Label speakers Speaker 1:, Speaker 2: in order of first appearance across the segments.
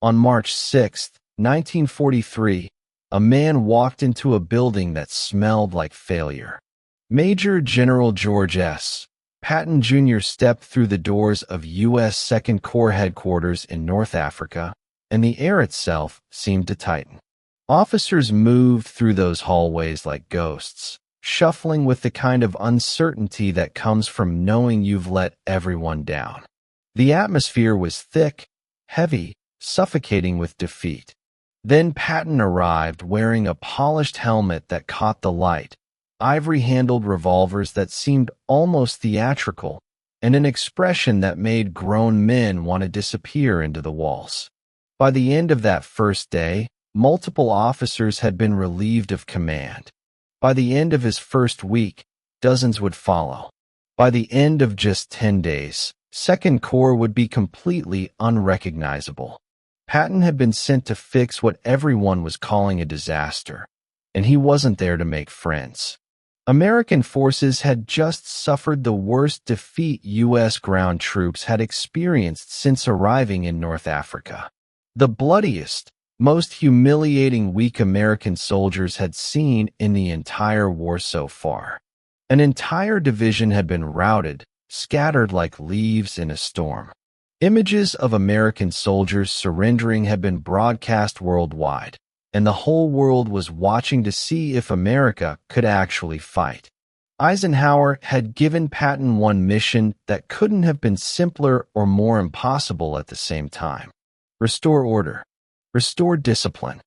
Speaker 1: On March 6, 1943, a man walked into a building that smelled like failure. Major General George S. Patton Jr. stepped through the doors of U.S. 2nd Corps headquarters in North Africa, and the air itself seemed to tighten. Officers moved through those hallways like ghosts, shuffling with the kind of uncertainty that comes from knowing you've let everyone down. The atmosphere was thick, heavy, suffocating with defeat. Then Patton arrived wearing a polished helmet that caught the light, ivory-handled revolvers that seemed almost theatrical, and an expression that made grown men want to disappear into the walls. By the end of that first day, multiple officers had been relieved of command. By the end of his first week, dozens would follow. By the end of just 10 days, 2nd Corps would be completely unrecognizable. Patton had been sent to fix what everyone was calling a disaster, and he wasn't there to make friends. American forces had just suffered the worst defeat U.S. ground troops had experienced since arriving in North Africa. The bloodiest, most humiliating week American soldiers had seen in the entire war so far. An entire division had been routed, scattered like leaves in a storm. Images of American soldiers surrendering had been broadcast worldwide, and the whole world was watching to see if America could actually fight. Eisenhower had given Patton one mission that couldn't have been simpler or more impossible at the same time. Restore order. Restore discipline.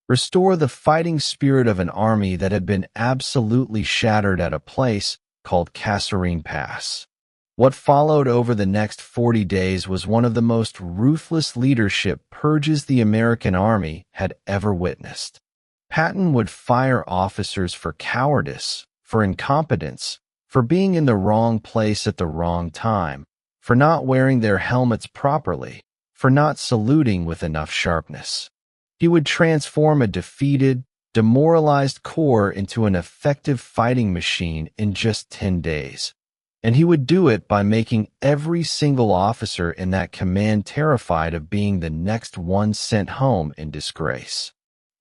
Speaker 1: Restore the fighting spirit of an army that had been absolutely shattered at a place called Kasserine Pass. What followed over the next 40 days was one of the most ruthless leadership purges the American army had ever witnessed. Patton would fire officers for cowardice, for incompetence, for being in the wrong place at the wrong time, for not wearing their helmets properly, for not saluting with enough sharpness. He would transform a defeated, demoralized corps into an effective fighting machine in just 10 days. And he would do it by making every single officer in that command terrified of being the next one sent home in disgrace.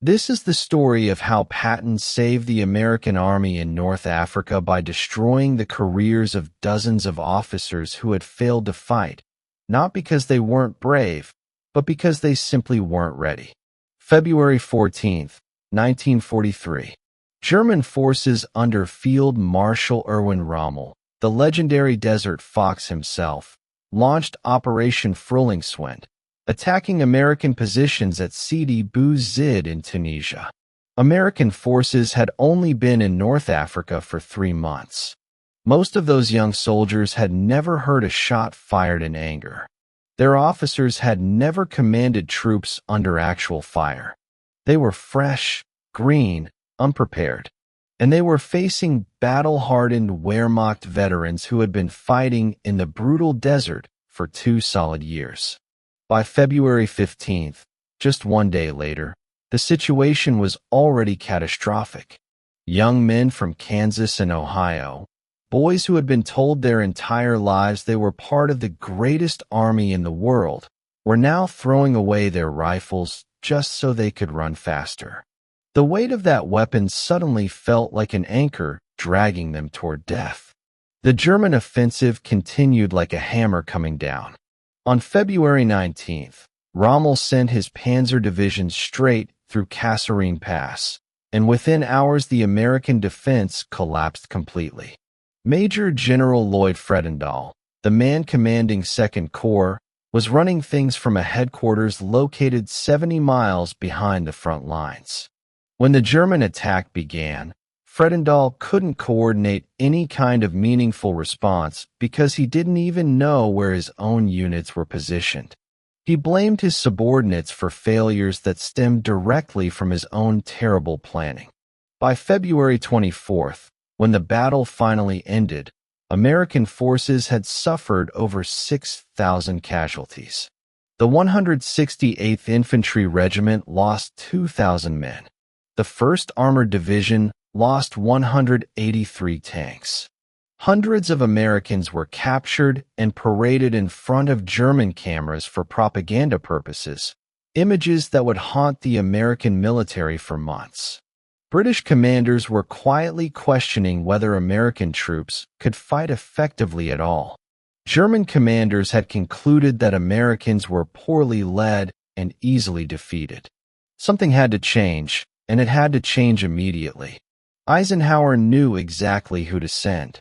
Speaker 1: This is the story of how Patton saved the American army in North Africa by destroying the careers of dozens of officers who had failed to fight, not because they weren't brave, but because they simply weren't ready. February 14, 1943. German forces under Field Marshal Erwin Rommel, the legendary Desert Fox himself, launched Operation Frühlingswind, attacking American positions at Sidi Bou Zid in Tunisia. American forces had only been in North Africa for 3 months. Most of those young soldiers had never heard a shot fired in anger. Their officers had never commanded troops under actual fire. They were fresh, green, unprepared. And they were facing battle-hardened Wehrmacht veterans who had been fighting in the brutal desert for 2 solid years. By February 15th, just 1 day later, the situation was already catastrophic. Young men from Kansas and Ohio, boys who had been told their entire lives they were part of the greatest army in the world, were now throwing away their rifles just so they could run faster. The weight of that weapon suddenly felt like an anchor dragging them toward death. The German offensive continued like a hammer coming down. On February 19th, Rommel sent his panzer division straight through Kasserine Pass, and within hours the American defense collapsed completely. Major General Lloyd Fredendall, the man commanding 2nd Corps, was running things from a headquarters located 70 miles behind the front lines. When the German attack began, Fredendall couldn't coordinate any kind of meaningful response because he didn't even know where his own units were positioned. He blamed his subordinates for failures that stemmed directly from his own terrible planning. By February 24th, when the battle finally ended, American forces had suffered over 6,000 casualties. The 168th Infantry Regiment lost 2,000 men. The 1st Armored Division lost 183 tanks. Hundreds of Americans were captured and paraded in front of German cameras for propaganda purposes, images that would haunt the American military for months. British commanders were quietly questioning whether American troops could fight effectively at all. German commanders had concluded that Americans were poorly led and easily defeated. Something had to change, and it had to change immediately. Eisenhower knew exactly who to send.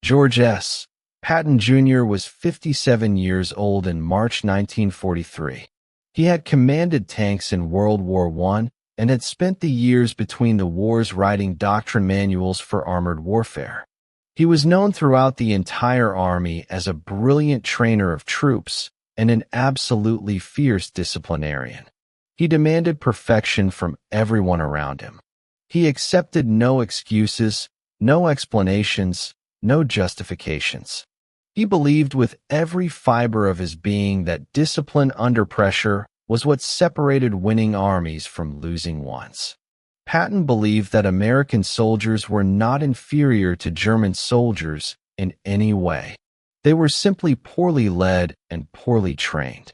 Speaker 1: George S. Patton Jr. was 57 years old in March 1943. He had commanded tanks in World War I and had spent the years between the wars writing doctrine manuals for armored warfare. He was known throughout the entire Army as a brilliant trainer of troops and an absolutely fierce disciplinarian. He demanded perfection from everyone around him. He accepted no excuses, no explanations, no justifications. He believed with every fiber of his being that discipline under pressure was what separated winning armies from losing ones. Patton believed that American soldiers were not inferior to German soldiers in any way. They were simply poorly led and poorly trained.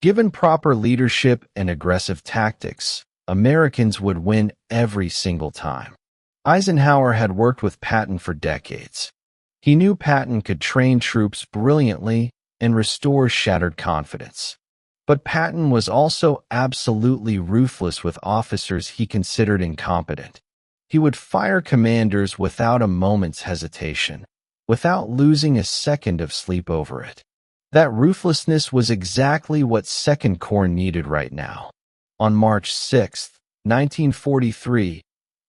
Speaker 1: Given proper leadership and aggressive tactics, Americans would win every single time. Eisenhower had worked with Patton for decades. He knew Patton could train troops brilliantly and restore shattered confidence. But Patton was also absolutely ruthless with officers he considered incompetent. He would fire commanders without a moment's hesitation, without losing a second of sleep over it. That ruthlessness was exactly what Second Corps needed right now. On March 6, 1943,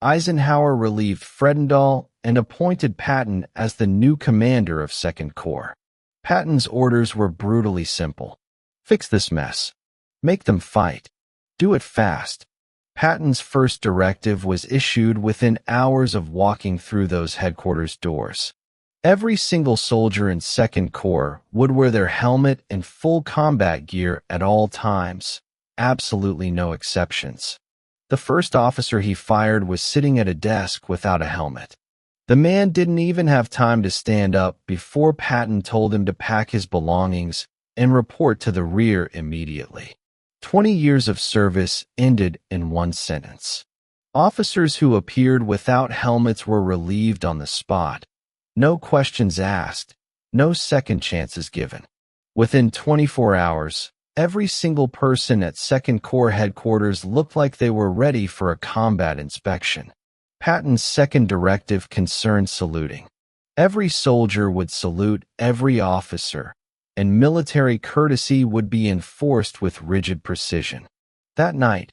Speaker 1: Eisenhower relieved Fredendall and appointed Patton as the new commander of Second Corps. Patton's orders were brutally simple. Fix this mess. Make them fight. Do it fast. Patton's first directive was issued within hours of walking through those headquarters doors. Every single soldier in Second Corps would wear their helmet and full combat gear at all times. Absolutely no exceptions. The first officer he fired was sitting at a desk without a helmet. The man didn't even have time to stand up before Patton told him to pack his belongings and report to the rear immediately. 20 years of service ended in one sentence. Officers who appeared without helmets were relieved on the spot. No questions asked, no second chances given. Within 24 hours, every single person at Second Corps headquarters looked like they were ready for a combat inspection. Patton's second directive concerned saluting. Every soldier would salute every officer, and military courtesy would be enforced with rigid precision. That night,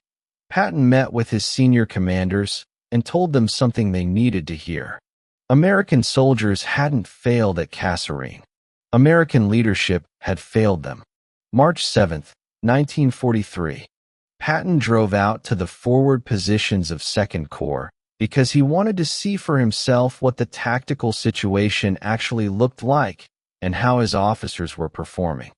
Speaker 1: Patton met with his senior commanders and told them something they needed to hear. American soldiers hadn't failed at Kasserine. American leadership had failed them. March 7, 1943. Patton drove out to the forward positions of Second Corps because he wanted to see for himself what the tactical situation actually looked like and how his officers were performing.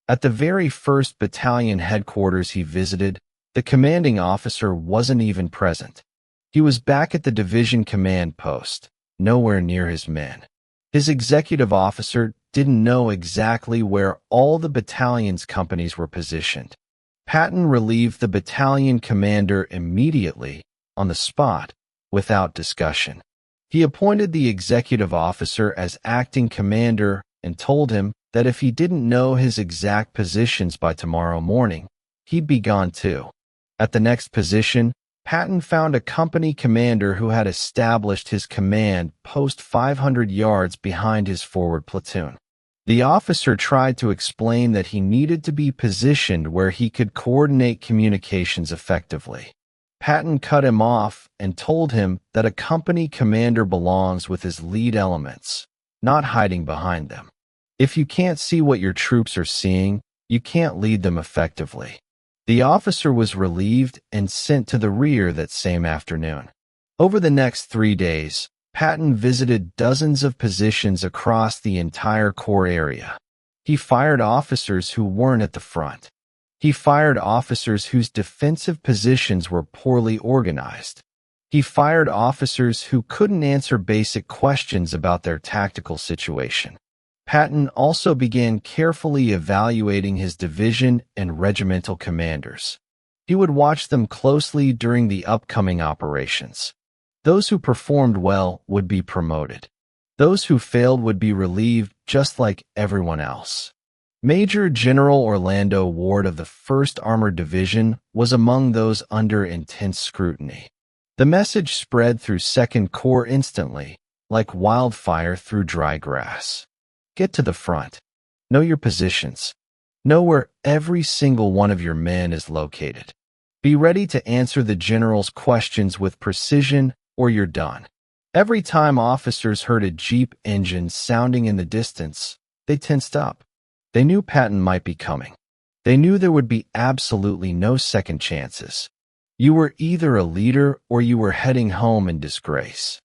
Speaker 1: At the very first battalion headquarters he visited, the commanding officer wasn't even present. He was back at the division command post, nowhere near his men. His executive officer didn't know exactly where all the battalion's companies were positioned. Patton relieved the battalion commander immediately, on the spot, without discussion. He appointed the executive officer as acting commander and told him that if he didn't know his exact positions by tomorrow morning, he'd be gone too. At the next position, Patton found a company commander who had established his command post 500 yards behind his forward platoon. The officer tried to explain that he needed to be positioned where he could coordinate communications effectively. Patton cut him off and told him that a company commander belongs with his lead elements, not hiding behind them. If you can't see what your troops are seeing, you can't lead them effectively. The officer was relieved and sent to the rear that same afternoon. Over the next 3 days, Patton visited dozens of positions across the entire Corps area. He fired officers who weren't at the front. He fired officers whose defensive positions were poorly organized. He fired officers who couldn't answer basic questions about their tactical situation. Patton also began carefully evaluating his division and regimental commanders. He would watch them closely during the upcoming operations. Those who performed well would be promoted. Those who failed would be relieved just like everyone else. Major General Orlando Ward of the 1st Armored Division was among those under intense scrutiny. The message spread through 2nd Corps instantly, like wildfire through dry grass. Get to the front. Know your positions. Know where every single one of your men is located. Be ready to answer the general's questions with precision or you're done. Every time officers heard a Jeep engine sounding in the distance, they tensed up. They knew Patton might be coming. They knew there would be absolutely no second chances. You were either a leader or you were heading home in disgrace.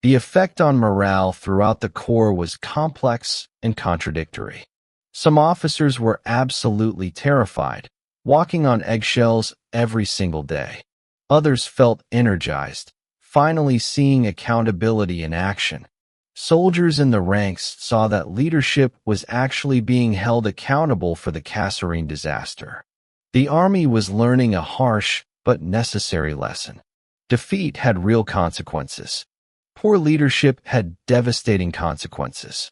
Speaker 1: The effect on morale throughout the Corps was complex and contradictory. Some officers were absolutely terrified, walking on eggshells every single day. Others felt energized, finally seeing accountability in action. Soldiers in the ranks saw that leadership was actually being held accountable for the Kasserine disaster. The Army was learning a harsh but necessary lesson. Defeat had real consequences. Poor leadership had devastating consequences.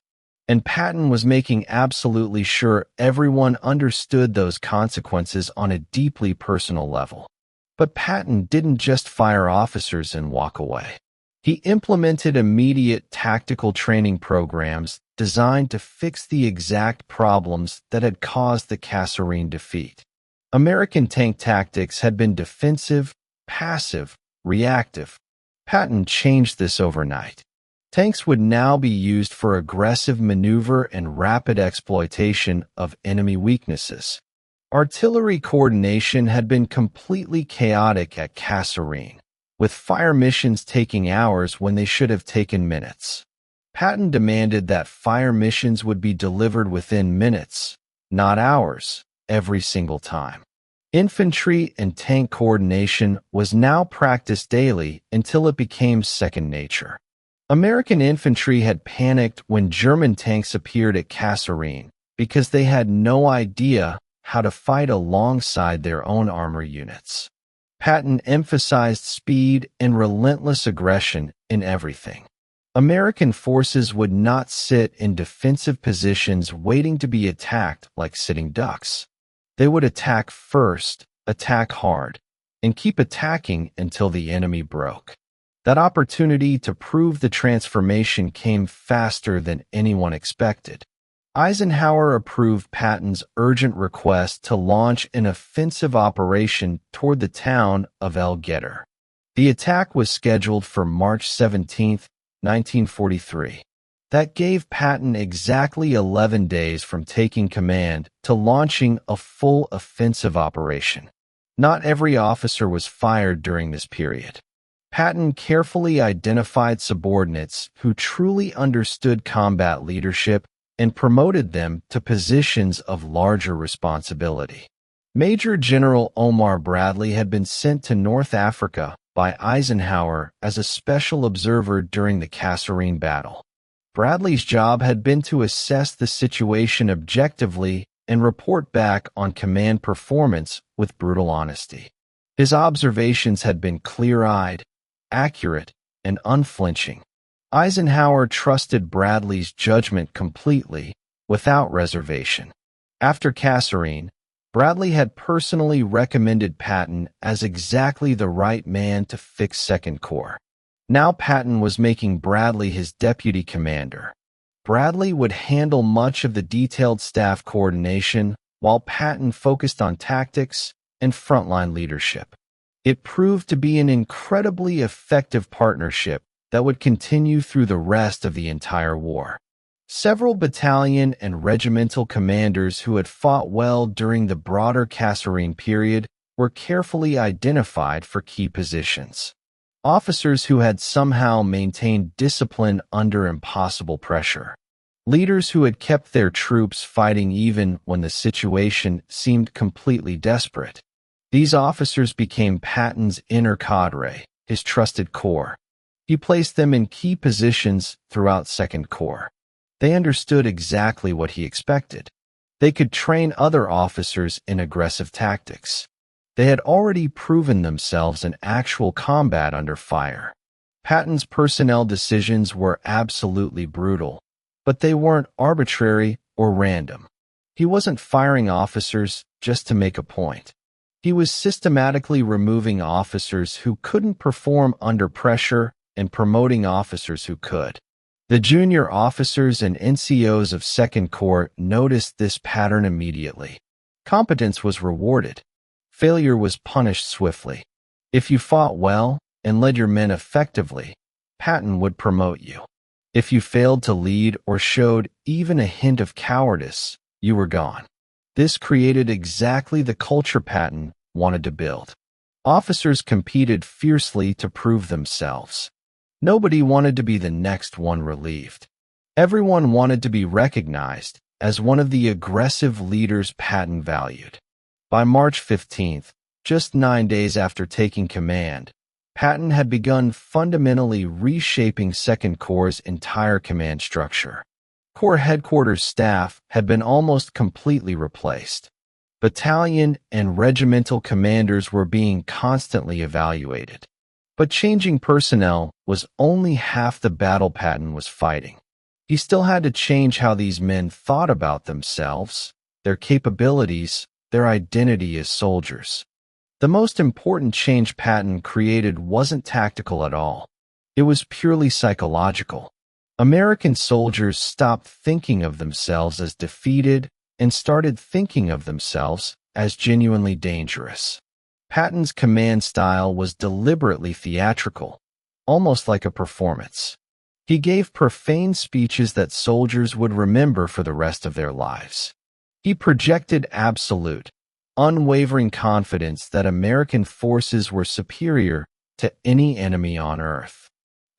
Speaker 1: And Patton was making absolutely sure everyone understood those consequences on a deeply personal level. But Patton didn't just fire officers and walk away. He implemented immediate tactical training programs designed to fix the exact problems that had caused the Kasserine defeat. American tank tactics had been defensive, passive, reactive. Patton changed this overnight. Tanks would now be used for aggressive maneuver and rapid exploitation of enemy weaknesses. Artillery coordination had been completely chaotic at Kasserine, with fire missions taking hours when they should have taken minutes. Patton demanded that fire missions would be delivered within minutes, not hours, every single time. Infantry and tank coordination was now practiced daily until it became second nature. American infantry had panicked when German tanks appeared at Kasserine because they had no idea how to fight alongside their own armor units. Patton emphasized speed and relentless aggression in everything. American forces would not sit in defensive positions waiting to be attacked like sitting ducks. They would attack first, attack hard, and keep attacking until the enemy broke. That opportunity to prove the transformation came faster than anyone expected. Eisenhower approved Patton's urgent request to launch an offensive operation toward the town of Guettar. The attack was scheduled for March 17, 1943. That gave Patton exactly 11 days from taking command to launching a full offensive operation. Not every officer was fired during this period. Patton carefully identified subordinates who truly understood combat leadership and promoted them to positions of larger responsibility. Major General Omar Bradley had been sent to North Africa by Eisenhower as a special observer during the Kasserine battle. Bradley's job had been to assess the situation objectively and report back on command performance with brutal honesty. His observations had been clear-eyed, accurate, and unflinching. Eisenhower trusted Bradley's judgment completely, without reservation. After Kasserine, Bradley had personally recommended Patton as exactly the right man to fix 2nd Corps. Now Patton was making Bradley his deputy commander. Bradley would handle much of the detailed staff coordination, while Patton focused on tactics and frontline leadership. It proved to be an incredibly effective partnership that would continue through the rest of the entire war. Several battalion and regimental commanders who had fought well during the broader Kasserine period were carefully identified for key positions. Officers who had somehow maintained discipline under impossible pressure. Leaders who had kept their troops fighting even when the situation seemed completely desperate. These officers became Patton's inner cadre, his trusted corps. He placed them in key positions throughout 2nd Corps. They understood exactly what he expected. They could train other officers in aggressive tactics. They had already proven themselves in actual combat under fire. Patton's personnel decisions were absolutely brutal, but they weren't arbitrary or random. He wasn't firing officers just to make a point. He was systematically removing officers who couldn't perform under pressure and promoting officers who could. The junior officers and NCOs of Second Corps noticed this pattern immediately. Competence was rewarded. Failure was punished swiftly. If you fought well and led your men effectively, Patton would promote you. If you failed to lead or showed even a hint of cowardice, you were gone. This created exactly the culture Patton wanted to build. Officers competed fiercely to prove themselves. Nobody wanted to be the next one relieved. Everyone wanted to be recognized as one of the aggressive leaders Patton valued. By March 15th, just 9 days after taking command, Patton had begun fundamentally reshaping Second Corps' entire command structure. Corps headquarters staff had been almost completely replaced. Battalion and regimental commanders were being constantly evaluated. But changing personnel was only half the battle Patton was fighting. He still had to change how these men thought about themselves, their capabilities, their identity as soldiers. The most important change Patton created wasn't tactical at all. It was purely psychological. American soldiers stopped thinking of themselves as defeated and started thinking of themselves as genuinely dangerous. Patton's command style was deliberately theatrical, almost like a performance. He gave profane speeches that soldiers would remember for the rest of their lives. He projected absolute, unwavering confidence that American forces were superior to any enemy on earth.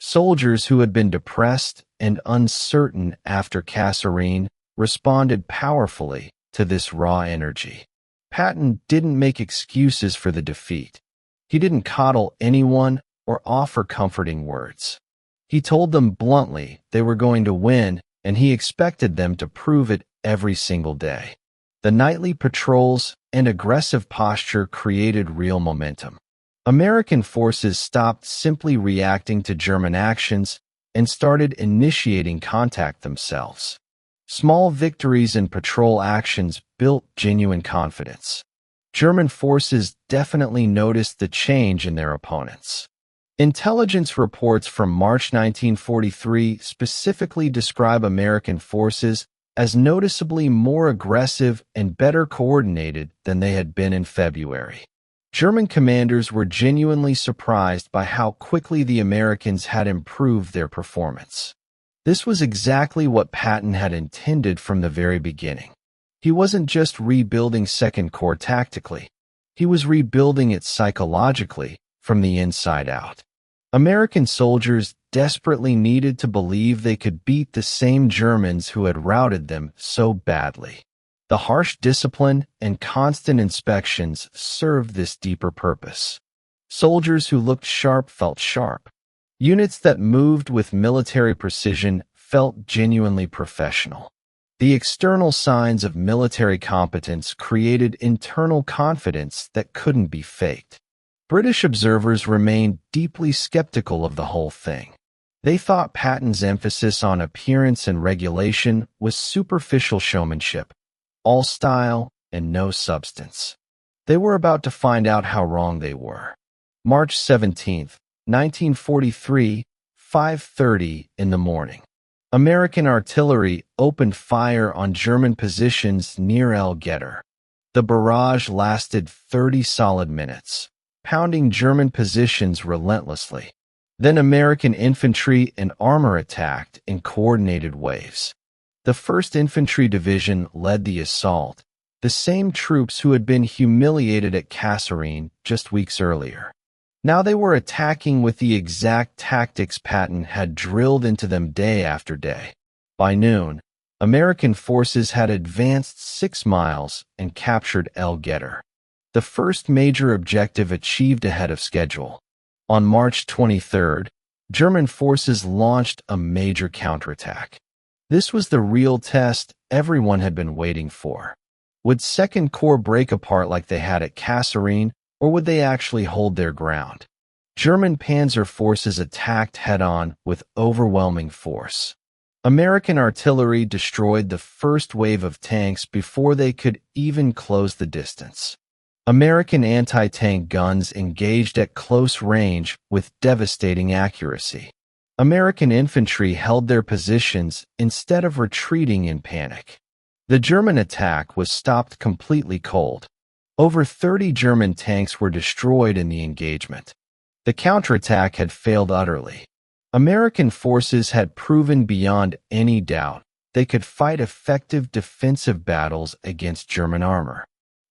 Speaker 1: Soldiers who had been depressed and uncertain after Kasserine responded powerfully to this raw energy. Patton didn't make excuses for the defeat. He didn't coddle anyone or offer comforting words. He told them bluntly they were going to win, and he expected them to prove it every single day. The nightly patrols and aggressive posture created real momentum. American forces stopped simply reacting to German actions and started initiating contact themselves. Small victories in patrol actions built genuine confidence. German forces definitely noticed the change in their opponents. Intelligence reports from March 1943 specifically describe American forces as noticeably more aggressive and better coordinated than they had been in February. German commanders were genuinely surprised by how quickly the Americans had improved their performance. This was exactly what Patton had intended from the very beginning. He wasn't just rebuilding Second Corps tactically. He was rebuilding it psychologically from the inside out. American soldiers desperately needed to believe they could beat the same Germans who had routed them so badly. The harsh discipline and constant inspections served this deeper purpose. Soldiers who looked sharp felt sharp. Units that moved with military precision felt genuinely professional. The external signs of military competence created internal confidence that couldn't be faked. British observers remained deeply skeptical of the whole thing. They thought Patton's emphasis on appearance and regulation was superficial showmanship, all style and no substance. They were about to find out how wrong they were. March 17, 1943, 5:30 in the morning. American artillery opened fire on German positions near Guettar. The barrage lasted 30 solid minutes, pounding German positions relentlessly. Then American infantry and armor attacked in coordinated waves. The 1st Infantry Division led the assault, the same troops who had been humiliated at Kasserine just weeks earlier. Now they were attacking with the exact tactics Patton had drilled into them day after day. By noon, American forces had advanced 6 miles and captured Guettar. The first major objective achieved ahead of schedule. On March 23rd, German forces launched a major counterattack. This was the real test everyone had been waiting for. Would Second Corps break apart like they had at Kasserine, Or would they actually hold their ground? German panzer forces attacked head-on with overwhelming force. American artillery destroyed the first wave of tanks before they could even close the distance. American anti-tank guns engaged at close range with devastating accuracy. American infantry held their positions instead of retreating in panic. The German attack was stopped completely cold. Over 30 German tanks were destroyed in the engagement. The counterattack had failed utterly. American forces had proven beyond any doubt they could fight effective defensive battles against German armor.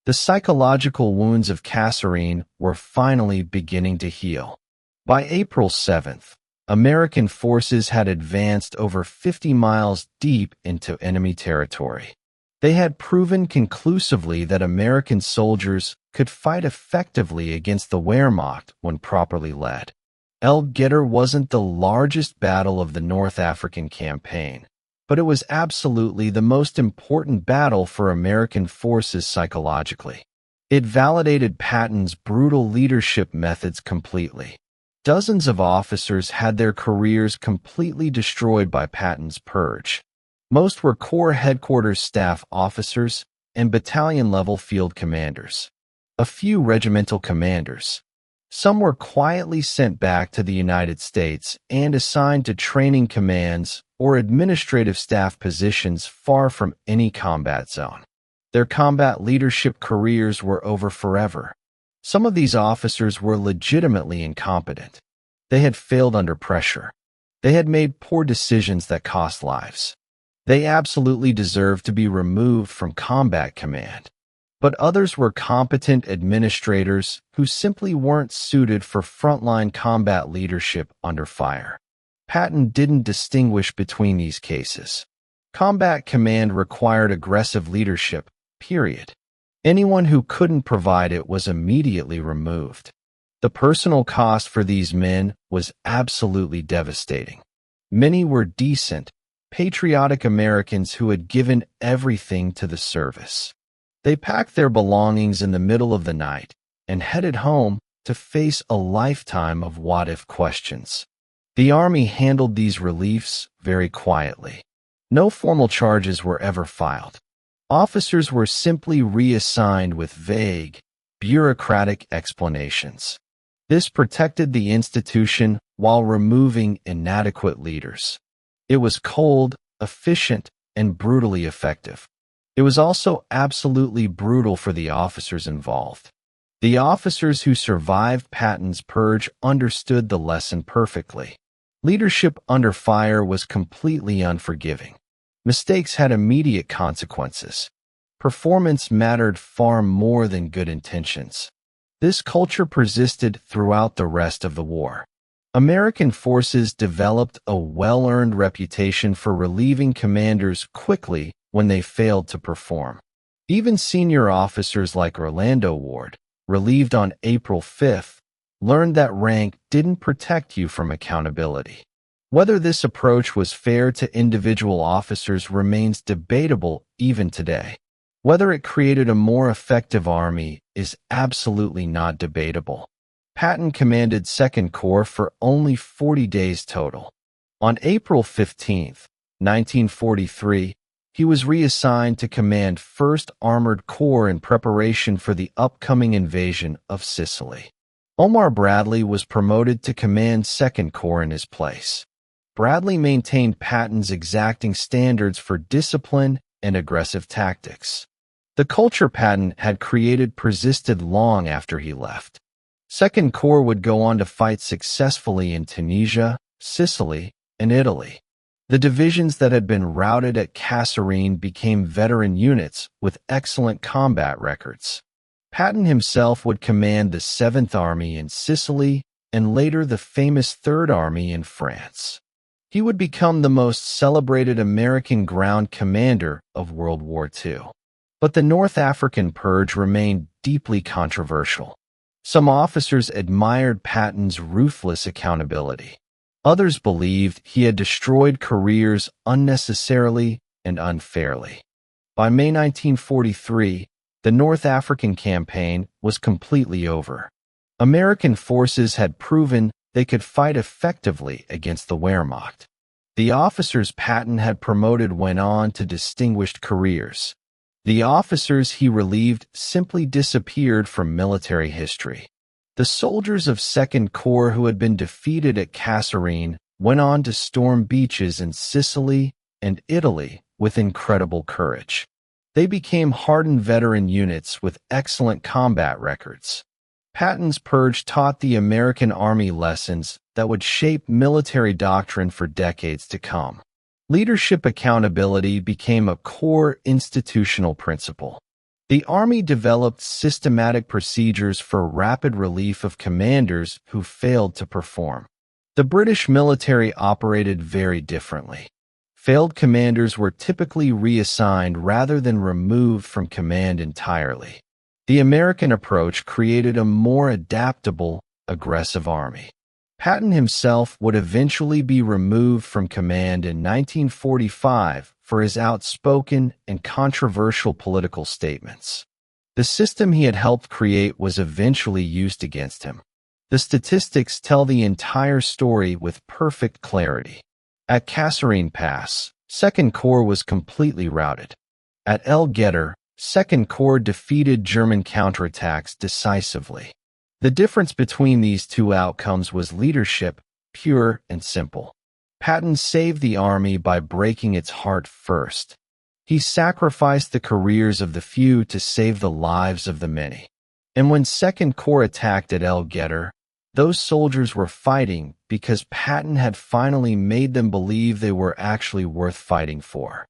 Speaker 1: The psychological wounds of Kasserine were finally beginning to heal. By April 7th, American forces had advanced over 50 miles deep into enemy territory. They had proven conclusively that American soldiers could fight effectively against the Wehrmacht when properly led. Guettar wasn't the largest battle of the North African campaign, but it was absolutely the most important battle for American forces psychologically. It validated Patton's brutal leadership methods completely. Dozens of officers had their careers completely destroyed by Patton's Purge. Most were Corps headquarters staff officers and battalion-level field commanders. A few regimental commanders. Some were quietly sent back to the United States and assigned to training commands or administrative staff positions far from any combat zone. Their combat leadership careers were over forever. Some of these officers were legitimately incompetent. They had failed under pressure. They had made poor decisions that cost lives. They absolutely deserved to be removed from combat command. But others were competent administrators who simply weren't suited for frontline combat leadership under fire. Patton didn't distinguish between these cases. Combat command required aggressive leadership, period. Anyone who couldn't provide it was immediately removed. The personal cost for these men was absolutely devastating. Many were decent, patriotic Americans who had given everything to the service. They packed their belongings in the middle of the night and headed home to face a lifetime of what-if questions. The Army handled these reliefs very quietly. No formal charges were ever filed. Officers were simply reassigned with vague, bureaucratic explanations. This protected the institution while removing inadequate leaders. It was cold, efficient, and brutally effective. It was also absolutely brutal for the officers involved. The officers who survived Patton's Purge understood the lesson perfectly. Leadership under fire was completely unforgiving. Mistakes had immediate consequences. Performance mattered far more than good intentions. This culture persisted throughout the rest of the war. American forces developed a well-earned reputation for relieving commanders quickly when they failed to perform. Even senior officers like Orlando Ward, relieved on April 5th, learned that rank didn't protect you from accountability. Whether this approach was fair to individual officers remains debatable even today. Whether it created a more effective army is absolutely not debatable. Patton commanded 2nd Corps for only 40 days total. On April 15, 1943, he was reassigned to command 1st Armored Corps in preparation for the upcoming invasion of Sicily. Omar Bradley was promoted to command 2nd Corps in his place. Bradley maintained Patton's exacting standards for discipline and aggressive tactics. The culture Patton had created persisted long after he left. 2nd Corps would go on to fight successfully in Tunisia, Sicily, and Italy. The divisions that had been routed at Kasserine became veteran units with excellent combat records. Patton himself would command the 7th Army in Sicily and later the famous 3rd Army in France. He would become the most celebrated American ground commander of World War II. But the North African Purge remained deeply controversial. Some officers admired Patton's ruthless accountability. Others believed he had destroyed careers unnecessarily and unfairly. By May 1943, The North African campaign was completely over. American forces had proven they could fight effectively against the Wehrmacht. The officers Patton had promoted went on to distinguished careers. The officers he relieved simply disappeared from military history. The soldiers of Second Corps who had been defeated at Kasserine went on to storm beaches in Sicily and Italy with incredible courage. They became hardened veteran units with excellent combat records. Patton's Purge taught the American Army lessons that would shape military doctrine for decades to come. Leadership accountability became a core institutional principle. The Army developed systematic procedures for rapid relief of commanders who failed to perform. The British military operated very differently. Failed commanders were typically reassigned rather than removed from command entirely. The American approach created a more adaptable, aggressive army. Patton himself would eventually be removed from command in 1945 for his outspoken and controversial political statements. The system he had helped create was eventually used against him. The statistics tell the entire story with perfect clarity. At Kasserine Pass, Second Corps was completely routed. At Guettar, Second Corps defeated German counterattacks decisively. The difference between these two outcomes was leadership, pure and simple. Patton saved the army by breaking its heart first. He sacrificed the careers of the few to save the lives of the many. And when Second Corps attacked at Guettar, those soldiers were fighting because Patton had finally made them believe they were actually worth fighting for.